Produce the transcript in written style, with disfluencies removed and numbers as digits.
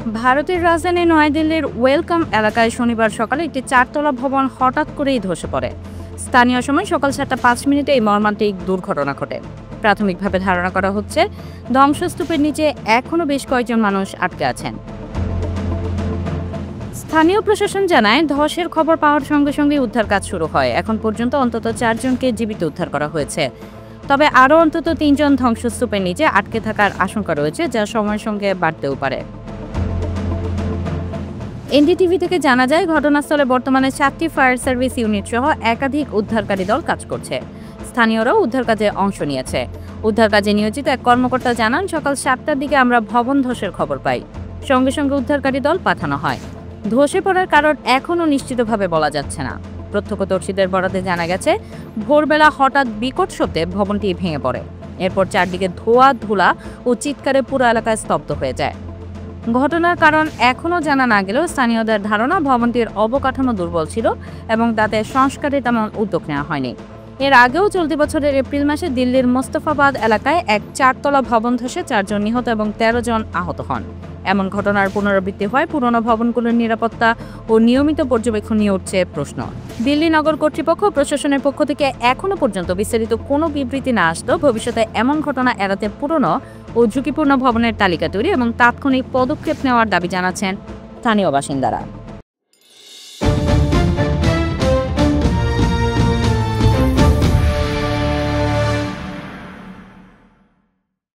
ভারতের রাজধানী নয়াদিল্লির ওয়েলকাম এলাকায় শনিবার সকালে একটি চারতলা ভবন হঠাৎ করেই ধসে পড়ে। স্থানীয় সময় সকাল 7:05 এই মর্মান্তিক দুর্ঘটনা ঘটে। প্রাথমিকভাবে ধারণা করা হচ্ছে ধ্বংসস্তূপের নিচে এখনও বেশ কয়েকজন মানুষ আটকে আছেন। স্থানীয় প্রশাসন জানায়, ধসের খবর পাওয়ার সঙ্গে সঙ্গে উদ্ধার কাজ শুরু হয়। এখন পর্যন্ত অন্তত 4 জনকে জীবিত উদ্ধার করা হয়েছে। তবে আরও অন্তত 3 জন ধ্বংসস্তূপের নিচে আটকে থাকার আশঙ্কা রয়েছে, যা সময়ের সঙ্গে বাড়তেও পারে। এনডিটিভি থেকে জানা যায়, ঘটনাস্থলে বর্তমানে 7টি ফায়ার সার্ভিস ইউনিট সহ একাধিক উদ্ধারকারী দল কাজ করছে। স্থানীয়রাও উদ্ধার কাজে অংশ নিয়েছে। উদ্ধার কাজে নিয়োজিত এক কর্মকর্তা জানান, সকাল 7টার দিকে আমরা ভবন ধসের খবর পাই। সঙ্গে সঙ্গে উদ্ধারকারী দল পাঠানো হয়। ধসে পড়ার কারণ এখনও নিশ্চিতভাবে বলা যাচ্ছে না। প্রত্যক্ষদর্শীদের বরাতে জানা গেছে, ভোরবেলা হঠাৎ বিকট শব্দে ভবনটি ভেঙে পড়ে। এরপর চারদিকে ধোঁয়া, ধুলা ও চিৎকারে পুরো এলাকায় স্তব্ধ হয়ে যায়। ঘটনার কারণ এখনও জানা না গেলেও স্থানীয়দের ধারণা, ভবনটির অবকাঠামো দুর্বল ছিল এবং তাতে সংস্কারে তেমন উদ্যোগ নেওয়া হয়নি। এর আগেও চলতি বছরের এপ্রিল মাসে দিল্লির মোস্তফাবাদ এলাকায় এক 4তলা ভবন ধসে 4 জন নিহত এবং 13 জন আহত হন। এমন ঘটনার পুনরাবৃত্তি হয় পুরনো ভবনগুলোর নিরাপত্তা ও নিয়মিত পর্যবেক্ষণ নিয়ে উঠছে প্রশ্ন। দিল্লি নগর কর্তৃপক্ষ প্রশাসনের পক্ষ থেকে এখনও পর্যন্ত বিস্তারিত কোনো বিবৃতি না আসলেও ভবিষ্যতে এমন ঘটনা এড়াতে পুরনো ও ঝুঁকিপূর্ণ ভবনের তালিকা তৈরি এবং তাৎক্ষণিক পদক্ষেপ নেওয়ার দাবি জানাচ্ছেন স্থানীয় বাসিন্দারা।